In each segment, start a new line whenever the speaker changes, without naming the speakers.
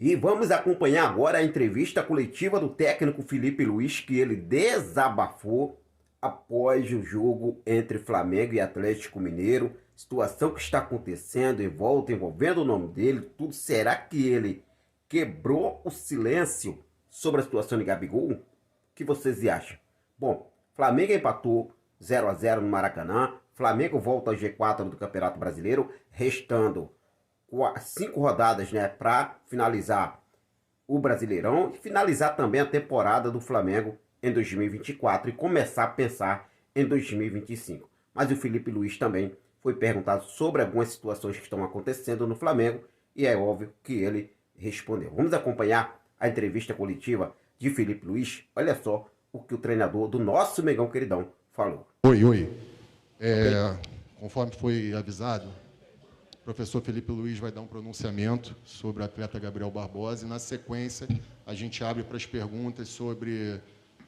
E vamos acompanhar agora a entrevista coletiva do técnico Felipe Luiz, que ele desabafou após o jogo entre Flamengo e Atlético Mineiro. Situação que está acontecendo em volta, envolvendo o nome dele, tudo. Será que ele quebrou o silêncio sobre a situação de Gabigol? O que vocês acham? Bom, Flamengo empatou 0-0 no Maracanã. Flamengo volta ao G4 do Campeonato Brasileiro, restando 5 rodadas, né, para finalizar o Brasileirão e finalizar também a temporada do Flamengo em 2024 e começar a pensar em 2025. Mas o Felipe Luiz também foi perguntado sobre algumas situações que estão acontecendo no Flamengo e é óbvio que ele respondeu. Vamos acompanhar a entrevista coletiva de Felipe Luiz. Olha só o que o treinador do nosso Mengão Queridão falou.
Oi. Conforme foi avisado, o professor Felipe Luiz vai dar um pronunciamento sobre o atleta Gabriel Barbosa e, na sequência, a gente abre para as perguntas sobre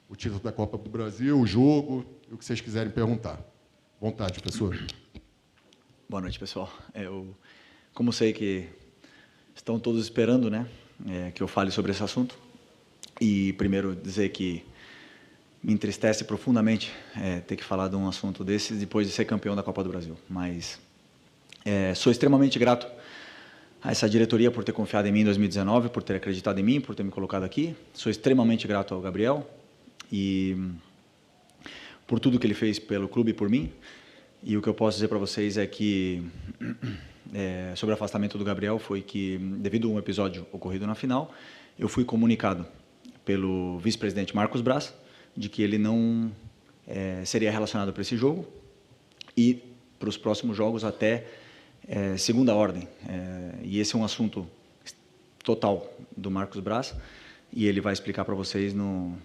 o título da Copa do Brasil, o jogo e o que vocês quiserem perguntar. Vontade, professor.
Boa noite, pessoal. Como sei que estão todos esperando, né, que eu fale sobre esse assunto, e primeiro dizer que me entristece profundamente ter que falar de um assunto desse depois de ser campeão da Copa do Brasil, mas sou extremamente grato a essa diretoria por ter confiado em mim em 2019, por ter acreditado em mim, por ter me colocado aqui. Sou extremamente grato ao Gabriel e por tudo que ele fez pelo clube e por mim. E o que eu posso dizer para vocês é que, sobre o afastamento do Gabriel, foi que, devido a um episódio ocorrido na final, eu fui comunicado pelo vice-presidente Marcos Braz de que ele não seria relacionado para esse jogo e para os próximos jogos até segunda ordem. E esse é um assunto total do Marcos Braz e ele vai explicar para vocês no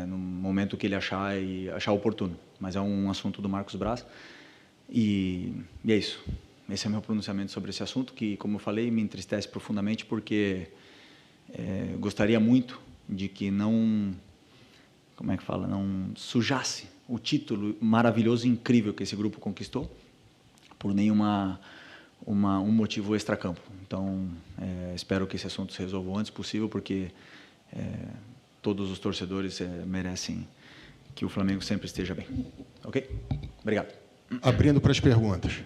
momento que ele achar oportuno. Mas é um assunto do Marcos Braz e é isso. Esse é o meu pronunciamento sobre esse assunto que, como eu falei, me entristece profundamente porque gostaria muito de que não sujasse o título maravilhoso e incrível que esse grupo conquistou por nenhum motivo extracampo. Então, espero que esse assunto se resolva o antes possível, porque todos os torcedores merecem que o Flamengo sempre esteja bem. Ok? Obrigado.
Abrindo para as perguntas.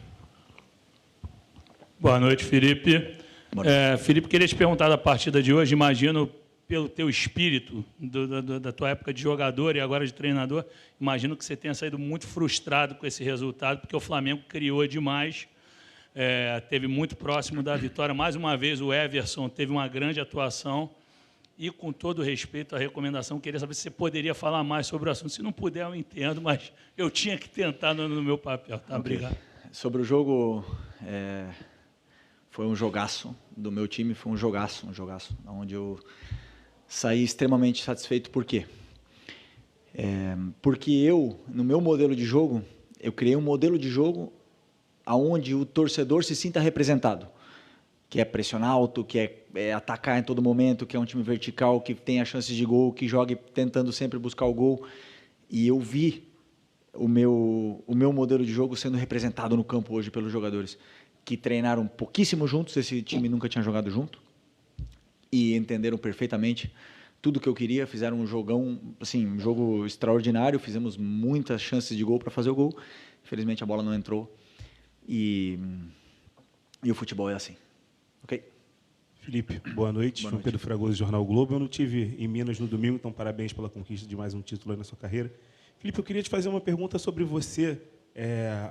Boa noite, Felipe.
Boa noite.
Felipe, queria te perguntar da partida de hoje. Imagino, pelo teu espírito, da tua época de jogador e agora de treinador, imagino que você tenha saído muito frustrado com esse resultado, porque o Flamengo criou demais, teve muito próximo da vitória. Mais uma vez, o Everson teve uma grande atuação e, com todo respeito à recomendação, queria saber se você poderia falar mais sobre o assunto. Se não puder, eu entendo, mas eu tinha que tentar no meu papel. Tá?
Okay.
Obrigado.
Sobre o jogo, foi um jogaço do meu time, foi um jogaço, onde eu saí extremamente satisfeito. Por quê? Porque eu, no meu modelo de jogo, eu criei um modelo de jogo onde o torcedor se sinta representado, que é pressionar alto, que é atacar em todo momento, que é um time vertical, que tenha chances de gol, que jogue tentando sempre buscar o gol. E eu vi o meu modelo de jogo sendo representado no campo hoje pelos jogadores, que treinaram pouquíssimo juntos, esse time nunca tinha jogado junto, e entenderam perfeitamente tudo que eu queria, fizeram um jogão, assim, um jogo extraordinário, fizemos muitas chances de gol para fazer o gol, infelizmente a bola não entrou, e o futebol é assim, ok?
Felipe, boa noite.
Boa
João
noite.
Pedro Fragoso, Jornal Globo. Eu não tive em Minas no domingo, então parabéns pela conquista de mais um título aí na sua carreira. Felipe, eu queria te fazer uma pergunta sobre você.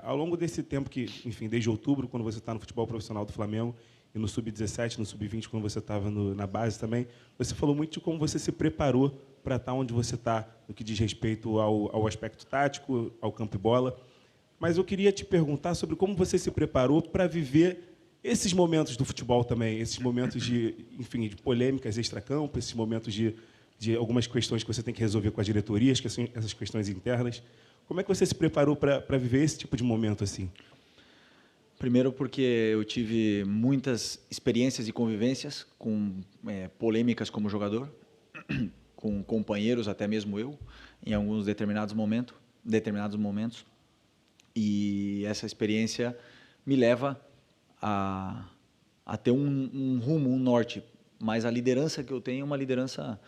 Ao longo desse tempo que, enfim, desde outubro, quando você está no futebol profissional do Flamengo, e no Sub-17, no Sub-20, quando você estava na base também, você falou muito de como você se preparou para estar onde você está, no que diz respeito ao aspecto tático, ao campo e bola. Mas eu queria te perguntar sobre como você se preparou para viver esses momentos do futebol também, esses momentos de polêmicas extracampo, esses momentos de algumas questões que você tem que resolver com as diretorias, que são essas questões internas. Como é que você se preparou para viver esse tipo de momento assim?
Primeiro porque eu tive muitas experiências e convivências com polêmicas como jogador, com companheiros, até mesmo eu, em alguns determinados momentos, e essa experiência me leva a ter um rumo, um norte mas a liderança que eu tenho é uma liderança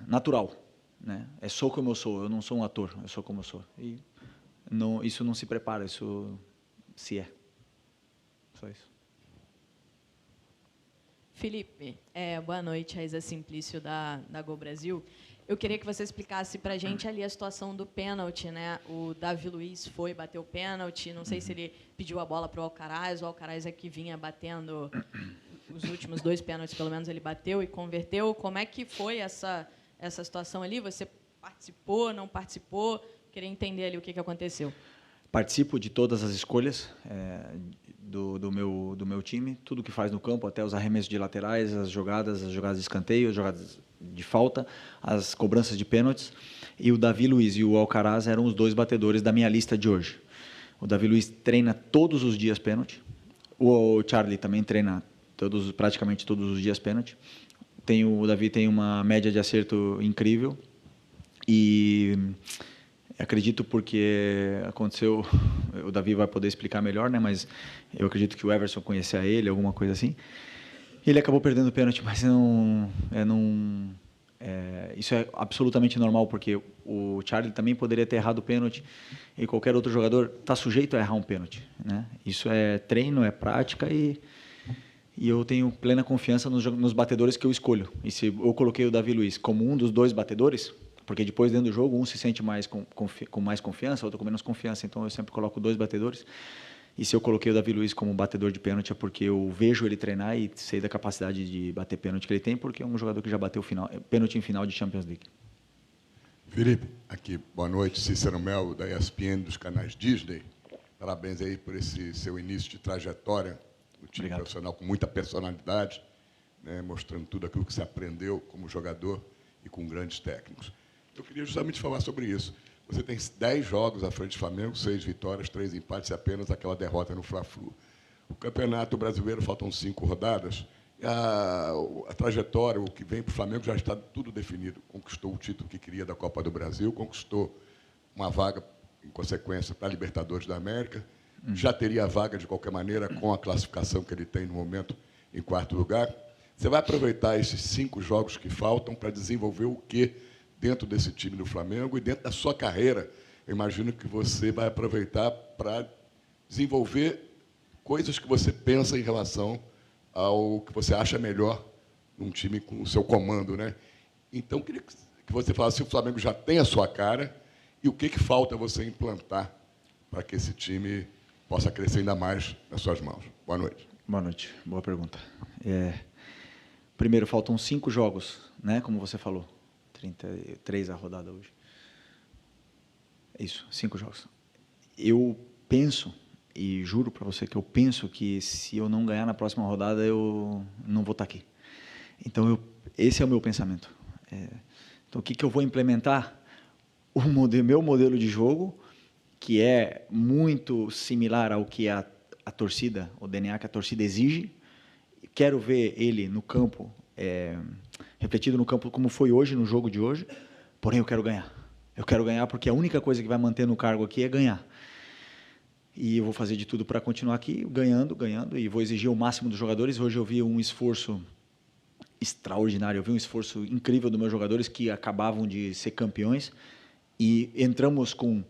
natural, né? Sou como eu sou, eu não sou um ator, eu sou como eu sou. E não, isso não se prepara, isso se é. Só isso.
Felipe, boa noite, Raíza Simplício da Gol Brasil. Eu queria que você explicasse para a gente ali a situação do pênalti, né? O Davi Luiz foi bater o pênalti, não sei se ele pediu a bola para o Alcaraz é que vinha batendo os últimos 2 pênaltis, pelo menos ele bateu e converteu. Como é que foi essa situação ali? Você participou, não participou? Queria entender ali o que aconteceu.
Participo de todas as escolhas do meu time, tudo que faz no campo, até os arremessos de laterais, as jogadas de escanteio, as jogadas de falta, as cobranças de pênaltis. E o Davi Luiz e o Alcaraz eram os 2 batedores da minha lista de hoje. O Davi Luiz treina todos os dias pênalti. O Charlie também treina praticamente todos os dias pênalti. O Davi tem uma média de acerto incrível. E acredito porque aconteceu, o Davi vai poder explicar melhor, né? Mas eu acredito que o Everson conhecia ele, alguma coisa assim. Ele acabou perdendo o pênalti, mas isso é absolutamente normal, porque o Charlie também poderia ter errado o pênalti e qualquer outro jogador está sujeito a errar um pênalti, né? Isso é treino, é prática e eu tenho plena confiança nos batedores que eu escolho. E se eu coloquei o Davi Luiz como um dos 2 batedores, porque depois dentro do jogo um se sente mais com mais confiança, outro com menos confiança, então eu sempre coloco 2 batedores. E se eu coloquei o Davi Luiz como batedor de pênalti é porque eu vejo ele treinar e sei da capacidade de bater pênalti que ele tem, porque é um jogador que já bateu pênalti em final de Champions League.
Felipe, aqui, boa noite, Cícero Mel, da ESPN, dos canais Disney. Parabéns aí por esse seu início de trajetória no time
Obrigado.
Profissional, com muita personalidade, né, mostrando tudo aquilo que você aprendeu como jogador e com grandes técnicos. Eu queria justamente falar sobre isso. Você tem 10 jogos à frente do Flamengo, 6 vitórias, 3 empates e apenas aquela derrota no Fla-Flu. O Campeonato Brasileiro faltam 5 rodadas. E a trajetória, o que vem para o Flamengo já está tudo definido. Conquistou o título que queria da Copa do Brasil, conquistou uma vaga, em consequência, para a Libertadores da América. Já teria a vaga, de qualquer maneira, com a classificação que ele tem no momento em 4º lugar. Você vai aproveitar esses 5 jogos que faltam para desenvolver o quê dentro desse time do Flamengo e dentro da sua carreira? Eu imagino que você vai aproveitar para desenvolver coisas que você pensa em relação ao que você acha melhor num time com o seu comando, né? Então, eu queria que você falasse se o Flamengo já tem a sua cara e o que falta você implantar para que esse time possa crescer ainda mais nas suas mãos. Boa noite.
Boa noite, boa pergunta. Primeiro, faltam 5 jogos, né? Como você falou. 33 a rodada hoje. Isso, 5 jogos. Eu penso, e juro para você que eu penso que se eu não ganhar na próxima rodada, eu não vou estar aqui. Então, esse é o meu pensamento. Então, o que eu vou implementar? Meu modelo de jogo, que é muito similar ao que a torcida, o DNA que a torcida exige. Quero ver ele no campo, refletido no campo como foi hoje, no jogo de hoje, porém eu quero ganhar. Eu quero ganhar porque a única coisa que vai manter no cargo aqui é ganhar. E eu vou fazer de tudo para continuar aqui, ganhando, e vou exigir o máximo dos jogadores. Hoje eu vi um esforço extraordinário, eu vi um esforço incrível dos meus jogadores que acabavam de ser campeões e entramos com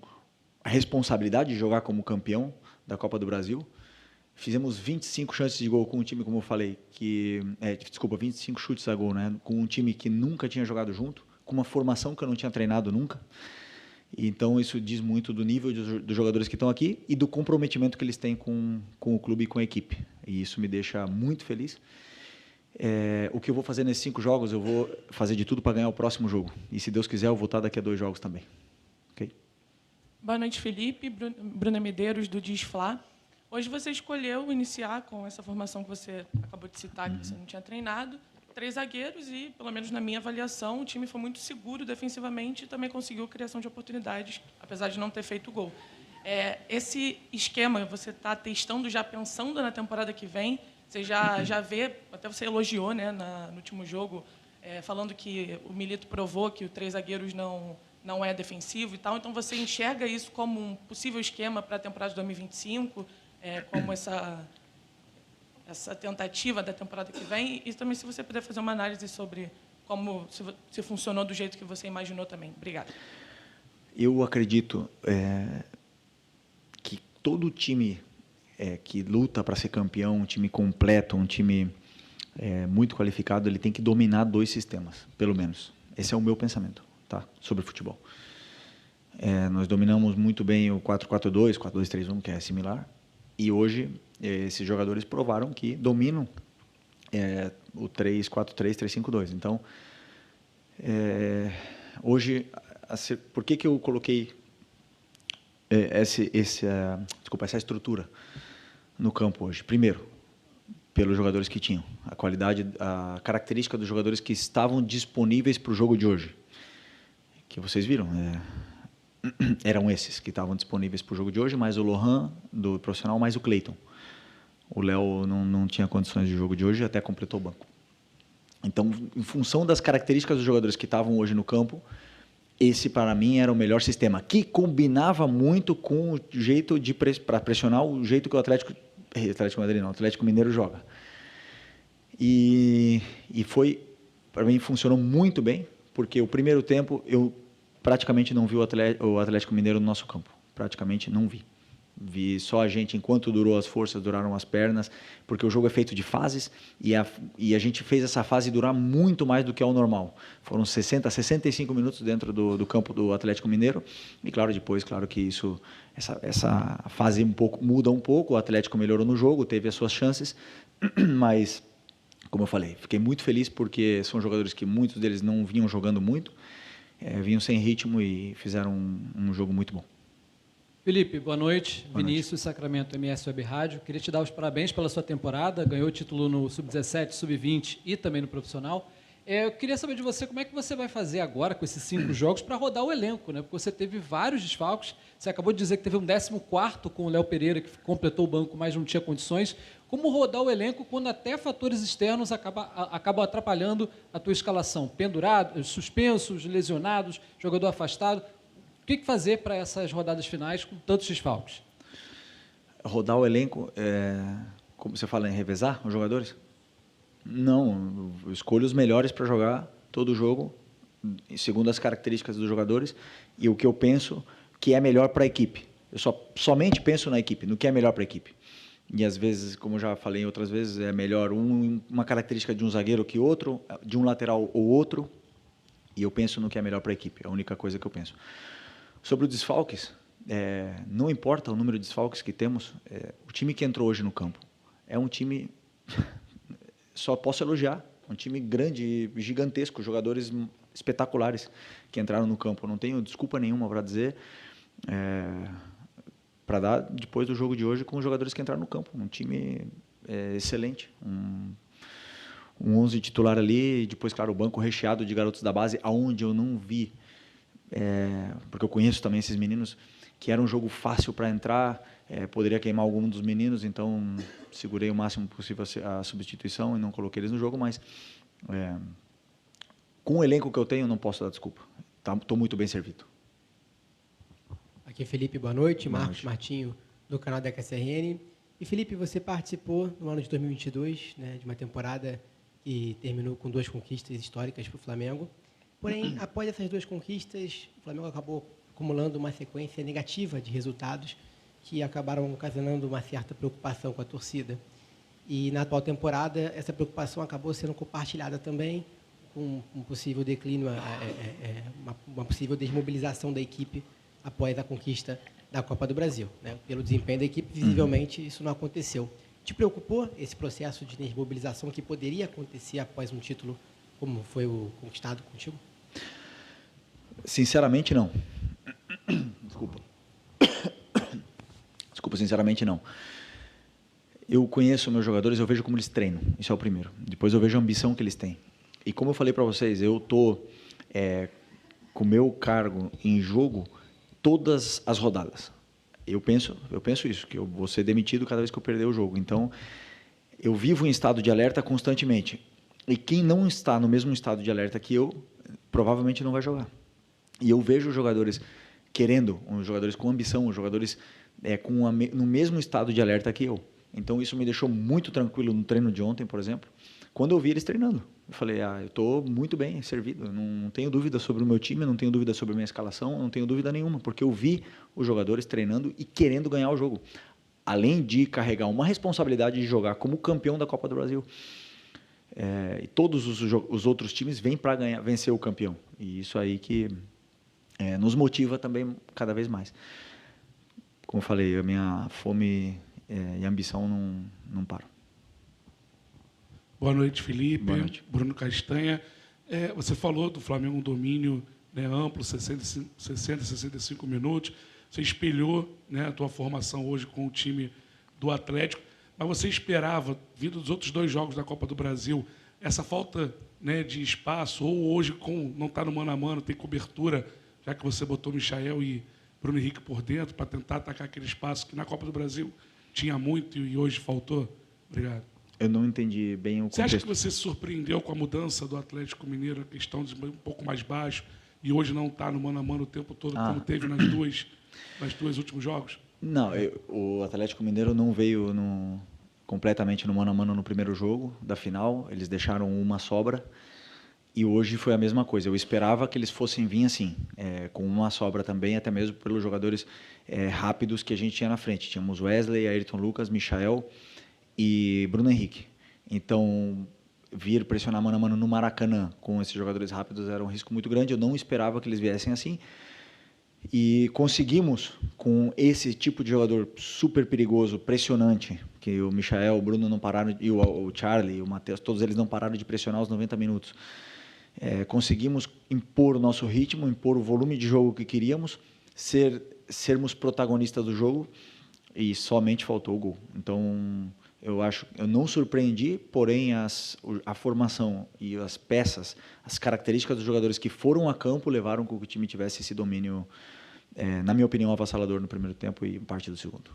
a responsabilidade de jogar como campeão da Copa do Brasil. Fizemos 25 chances de gol com um time, como eu falei, 25 chutes a gol, né? Com um time que nunca tinha jogado junto, com uma formação que eu não tinha treinado nunca. Então, isso diz muito do nível dos jogadores que estão aqui e do comprometimento que eles têm com o clube e com a equipe. E isso me deixa muito feliz. O que eu vou fazer nesses 5 jogos, eu vou fazer de tudo para ganhar o próximo jogo. E, se Deus quiser, eu vou estar daqui a 2 jogos também. Okay?
Boa noite, Felipe. Bruna Medeiros, do Disfla. Hoje você escolheu iniciar com essa formação que você acabou de citar, que você não tinha treinado, 3 zagueiros e, pelo menos na minha avaliação, o time foi muito seguro defensivamente e também conseguiu criação de oportunidades, apesar de não ter feito gol. Esse esquema você está testando, já pensando na temporada que vem? Você já vê, até você elogiou, né, no último jogo, falando que o Milito provou que o 3 zagueiros não é defensivo e tal. Então, você enxerga isso como um possível esquema para a temporada de 2025, como essa essa tentativa da temporada que vem e também se você puder fazer uma análise sobre como se funcionou do jeito que você imaginou também. Obrigada.
Eu acredito que todo time que luta para ser campeão, um time completo, um time muito qualificado, ele tem que dominar 2 sistemas, pelo menos. Esse é o meu pensamento, tá? Sobre futebol. Nós dominamos muito bem o 4-4-2, 4-2-3-1, que é similar, e hoje esses jogadores provaram que dominam o 3-4-3, 3-5-2. Então, hoje, por que eu coloquei essa estrutura no campo hoje? Primeiro, pelos jogadores que tinham, a qualidade, a característica dos jogadores que estavam disponíveis para o jogo de hoje, que vocês viram, eram esses que estavam disponíveis para o jogo de hoje, mais o Lohan do profissional, mais o Cleiton. O Léo não tinha condições de jogo de hoje e até completou o banco. Então, em função das características dos jogadores que estavam hoje no campo, esse para mim era o melhor sistema, que combinava muito com o jeito para pressionar o jeito que o Atlético Mineiro joga. E foi, para mim, funcionou muito bem, porque o primeiro tempo eu praticamente não vi o Atlético Mineiro no nosso campo. Praticamente não vi. Vi só a gente, enquanto durou as forças, duraram as pernas, porque o jogo é feito de fases e a gente fez essa fase durar muito mais do que é o normal. Foram 60, 65 minutos dentro do campo do Atlético Mineiro e, claro, depois, claro que essa fase muda um pouco, o Atlético melhorou no jogo, teve as suas chances, mas, como eu falei, fiquei muito feliz porque são jogadores que muitos deles não vinham jogando muito, vinham sem ritmo e fizeram um jogo muito bom.
Felipe, boa noite.
Boa
Vinícius,
noite.
Sacramento, MS Web Rádio. Queria te dar os parabéns pela sua temporada. Ganhou o título no Sub-17, Sub-20 e também no profissional. Eu queria saber de você como é que você vai fazer agora com esses 5 jogos para rodar o elenco, né? Porque você teve vários desfalques. Você acabou de dizer que teve um 14º com o Léo Pereira, que completou o banco, mas não tinha condições. Como rodar o elenco quando até fatores externos acabam atrapalhando a tua escalação? Pendurados, suspensos, lesionados, jogador afastado. O que fazer para essas rodadas finais com tantos desfalques?
Rodar o elenco, como você fala, em revezar os jogadores? Não, eu escolho os melhores para jogar todo o jogo, segundo as características dos jogadores e o que eu penso que é melhor para a equipe. Eu somente penso na equipe, no que é melhor para a equipe. E às vezes, como já falei outras vezes, é melhor uma característica de um zagueiro que outro, de um lateral ou outro, e eu penso no que é melhor para a equipe, é a única coisa que eu penso. Sobre os desfalques, não importa o número de desfalques que temos, o time que entrou hoje no campo é um time, só posso elogiar, um time grande, gigantesco, jogadores espetaculares que entraram no campo. Não tenho desculpa nenhuma para dizer, para dar depois do jogo de hoje com os jogadores que entraram no campo. Um time excelente, um 11 titular ali, e depois, claro, o banco recheado de garotos da base, aonde eu não vi, porque eu conheço também esses meninos, que era um jogo fácil para entrar, poderia queimar algum dos meninos, então segurei o máximo possível a substituição e não coloquei eles no jogo, mas com o elenco que eu tenho, não posso dar desculpa. Estou muito bem servido.
Aqui é Felipe, boa noite.
Boa
Marcos
noite.
Martinho, do canal da KSRN. E Felipe, você participou no ano de 2022, né, de uma temporada que terminou com 2 conquistas históricas para o Flamengo. Porém, após essas 2 conquistas, o Flamengo acabou acumulando uma sequência negativa de resultados que acabaram ocasionando uma certa preocupação com a torcida. E na atual temporada, essa preocupação acabou sendo compartilhada também com um possível declínio, uma possível desmobilização da equipe após a conquista da Copa do Brasil, né? Pelo desempenho da equipe, visivelmente, isso não aconteceu. Te preocupou esse processo de desmobilização que poderia acontecer após um título como foi o conquistado contigo?
Sinceramente, não. Desculpa, sinceramente, não. Eu conheço meus jogadores, eu vejo como eles treinam. Isso é o primeiro. Depois eu vejo a ambição que eles têm. E como eu falei para vocês, eu estou com o meu cargo em jogo todas as rodadas. Eu penso isso, que eu vou ser demitido cada vez que eu perder o jogo. Então, eu vivo em estado de alerta constantemente. E quem não está no mesmo estado de alerta que eu, provavelmente não vai jogar. E eu vejo os jogadores querendo, os jogadores com ambição, os jogadores no mesmo estado de alerta que eu. Então, isso me deixou muito tranquilo no treino de ontem, por exemplo, quando eu vi eles treinando. Eu falei, eu estou muito bem servido, eu não tenho dúvida sobre o meu time, eu não tenho dúvida sobre a minha escalação, eu não tenho dúvida nenhuma, porque eu vi os jogadores treinando e querendo ganhar o jogo. Além de carregar uma responsabilidade de jogar como campeão da Copa do Brasil. E todos os outros times vêm para vencer o campeão. E isso aí que nos motiva também cada vez mais. Como eu falei, a minha fome e ambição não param.
Boa noite, Felipe.
Boa noite.
Bruno Castanha. Você falou do Flamengo um domínio, né, amplo, 60, 65 minutos. Você espelhou, né, a tua formação hoje com o time do Atlético. Mas você esperava, vindo dos outros 2 jogos da Copa do Brasil, essa falta, né, de espaço, ou hoje, com não está no mano a mano, tem cobertura, já que você botou Michael e Bruno Henrique por dentro, para tentar atacar aquele espaço que na Copa do Brasil tinha muito e hoje faltou? Obrigado.
Eu não entendi bem o contexto.
Você acha que você se surpreendeu com a mudança do Atlético Mineiro, a questão de um pouco mais baixo, e hoje não está no mano a mano o tempo todo, como teve nos dois últimos jogos?
Não, o Atlético Mineiro não veio completamente no mano a mano no primeiro jogo da final, eles deixaram uma sobra, e hoje foi a mesma coisa. Eu esperava que eles fossem vir assim, com uma sobra também, até mesmo pelos jogadores rápidos que a gente tinha na frente. Tínhamos Wesley, Ayrton Lucas, Michael e Bruno Henrique. Então, vir pressionar mano a mano no Maracanã com esses jogadores rápidos era um risco muito grande. Eu não esperava que eles viessem assim. E conseguimos, com esse tipo de jogador super perigoso, pressionante, que o Michael, o Bruno não pararam, e o Charlie, o Matheus, todos eles não pararam de pressionar os 90 minutos. Conseguimos impor o nosso ritmo, impor o volume de jogo que queríamos, sermos protagonistas do jogo, e somente faltou o gol. Então, eu não surpreendi, porém a formação e as peças, as características dos jogadores que foram a campo levaram com que o time tivesse esse domínio, na minha opinião, avassalador no primeiro tempo e parte do segundo.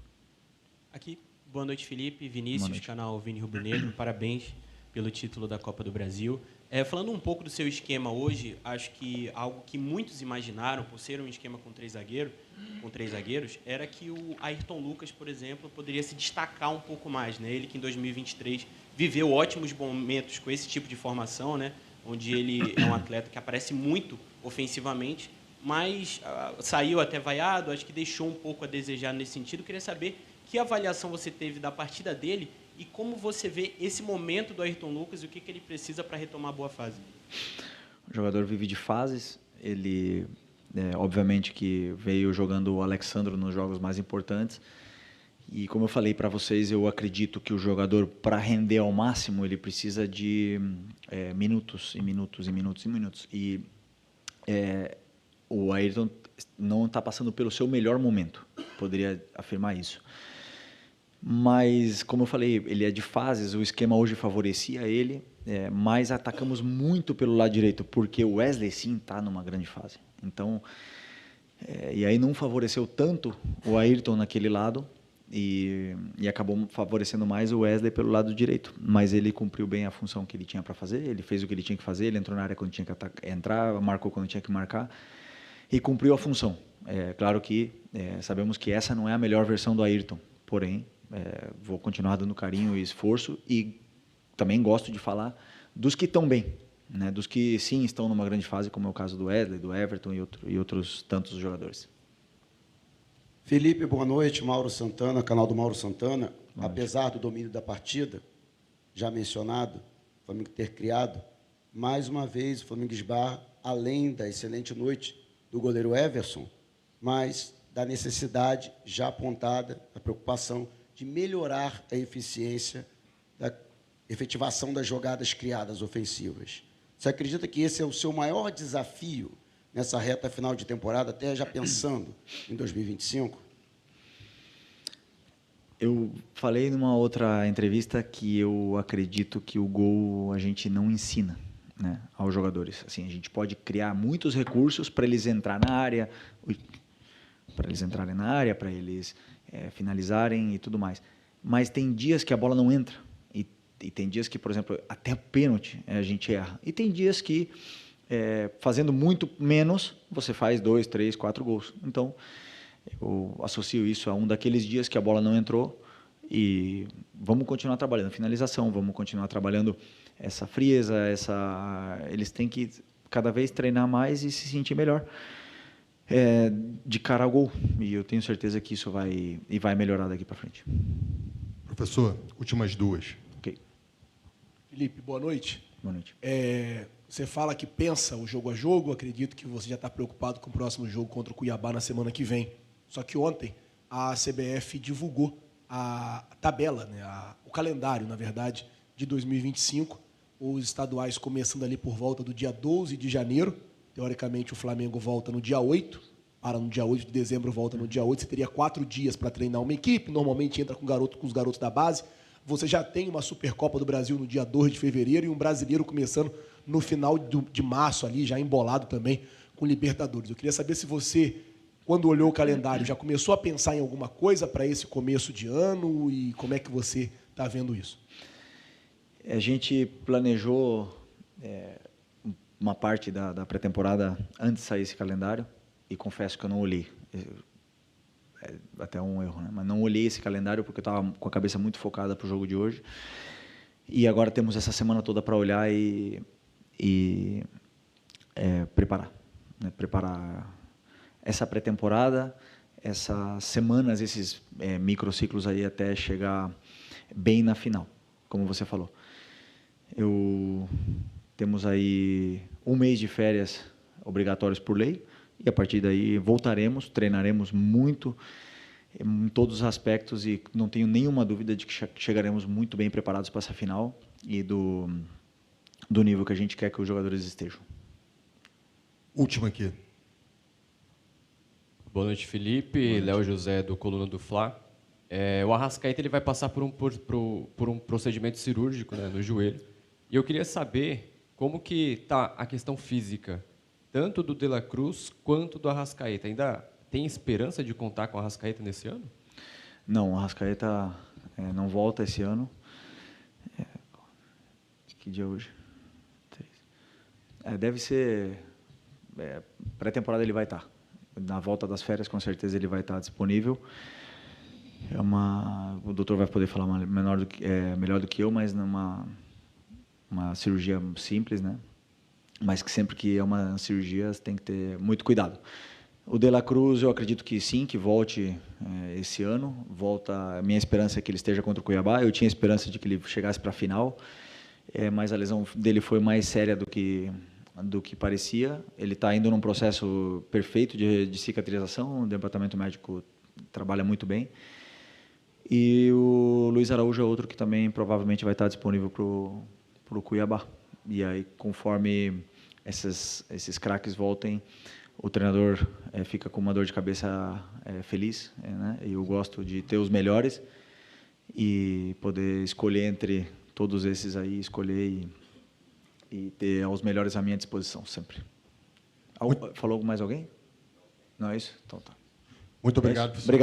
Aqui, boa noite, Felipe, Vinícius, canal Vini Rubro Negro, parabéns pelo título da Copa do Brasil. Falando um pouco do seu esquema hoje, acho que algo que muitos imaginaram, por ser um esquema com três zagueiros, era que o Ayrton Lucas, por exemplo, poderia se destacar um pouco mais, né? Ele que em 2023 viveu ótimos momentos com esse tipo de formação, né? Onde ele é um atleta que aparece muito ofensivamente, mas saiu até vaiado, acho que deixou um pouco a desejar nesse sentido. Queria saber que avaliação você teve da partida dele e como você vê esse momento do Ayrton Lucas e o que ele precisa para retomar a boa fase.
O jogador vive de fases. Ele, obviamente, que veio jogando o Alexandro nos jogos mais importantes. E, como eu falei para vocês, eu acredito que o jogador, para render ao máximo, ele precisa de minutos e minutos e minutos e minutos. E o Ayrton não está passando pelo seu melhor momento. Poderia afirmar isso. Mas, como eu falei, ele é de fases, o esquema hoje favorecia ele, mas atacamos muito pelo lado direito, porque o Wesley, sim, está numa grande fase. Então, e aí não favoreceu tanto o Ayrton naquele lado e acabou favorecendo mais o Wesley pelo lado direito. Mas ele cumpriu bem a função que ele tinha para fazer, ele fez o que ele tinha que fazer, ele entrou na área quando tinha que entrar, marcou quando tinha que marcar e cumpriu a função. Claro que sabemos que essa não é a melhor versão do Ayrton, porém, vou continuar dando carinho e esforço e também gosto de falar dos que estão bem, né? Dos que sim estão numa grande fase, como é o caso do Wesley, do Everton e outros tantos jogadores.
Felipe, boa noite. Mauro Santana, canal do Mauro Santana. Apesar do domínio da partida, já mencionado, o Flamengo ter criado, mais uma vez o Flamengo esbarra, além da excelente noite do goleiro Everson, mas da necessidade já apontada, a preocupação de melhorar a eficiência da efetivação das jogadas criadas ofensivas. Você acredita que esse é o seu maior desafio nessa reta final de temporada, até já pensando em 2025?
Eu falei numa outra entrevista que eu acredito que o gol a gente não ensina, né, aos jogadores. Assim, a gente pode criar muitos recursos para eles entrarem na área, para eles finalizarem e tudo mais. Mas tem dias que a bola não entra. E tem dias que, por exemplo, até pênalti a gente erra. E tem dias que, fazendo muito menos, você faz 2, 3, 4 gols. Então, eu associo isso a um daqueles dias que a bola não entrou E vamos continuar trabalhando finalização, vamos continuar trabalhando essa frieza, eles têm que cada vez treinar mais e se sentir melhor de cara ao gol. E eu tenho certeza que isso vai melhorar daqui para frente.
Professor, últimas duas.
Ok.
Felipe, boa noite.
Boa noite.
Você fala que pensa o jogo a jogo, acredito que você já está preocupado com o próximo jogo contra o Cuiabá na semana que vem. Só que ontem a CBF divulgou a tabela, né, o calendário, na verdade, de 2025, os estaduais começando ali por volta do dia 12 de janeiro. Teoricamente, o Flamengo volta no dia 8, para no dia 8 de dezembro, volta no dia 8. Você teria 4 dias para treinar uma equipe, normalmente entra com os garotos da base. Você já tem uma Supercopa do Brasil no dia 2 de fevereiro e um brasileiro começando no final de março, ali, já embolado também com Libertadores. Eu queria saber se você, quando olhou o calendário, já começou a pensar em alguma coisa para esse começo de ano e como é que você está vendo isso?
A gente planejou uma parte da pré-temporada antes de sair esse calendário e confesso que eu não olhei. Até um erro, né? Mas não olhei esse calendário porque eu estava com a cabeça muito focada para o jogo de hoje. E agora temos essa semana toda para olhar e preparar. Né? Preparar essa pré-temporada, essas semanas, esses microciclos aí até chegar bem na final, como você falou. Temos aí 1 mês de férias obrigatórios por lei e a partir daí voltaremos, treinaremos muito em todos os aspectos e não tenho nenhuma dúvida de que chegaremos muito bem preparados para essa final e do nível que a gente quer que os jogadores estejam.
Última aqui.
Boa noite, Felipe. Léo José, do Coluna do Fla. O Arrascaeta ele vai passar por um procedimento cirúrgico, né, no joelho. E eu queria saber como que está a questão física, tanto do De La Cruz quanto do Arrascaeta. Ainda tem esperança de contar com o Arrascaeta nesse ano?
Não, o Arrascaeta não volta esse ano. Que dia é hoje? Deve ser... pré-temporada ele vai estar. Na volta das férias, com certeza, ele vai estar disponível. O doutor vai poder falar melhor do que eu, mas numa cirurgia simples, né? Mas que sempre que é uma cirurgia, você tem que ter muito cuidado. O De La Cruz, eu acredito que sim, que volte esse ano. A minha esperança é que ele esteja contra o Cuiabá. Eu tinha esperança de que ele chegasse para a final, mas a lesão dele foi mais séria do que parecia. Ele está indo num processo perfeito de cicatrização. O departamento médico trabalha muito bem. E o Luiz Araújo é outro que também provavelmente vai estar disponível para o Cuiabá. E aí, conforme esses craques voltem, o treinador fica com uma dor de cabeça feliz, né? E eu gosto de ter os melhores e poder escolher entre todos esses aí, escolher e ter os melhores à minha disposição sempre. Falou mais alguém? Não é isso? Então tá.
Muito obrigado, professor.
Obrigado.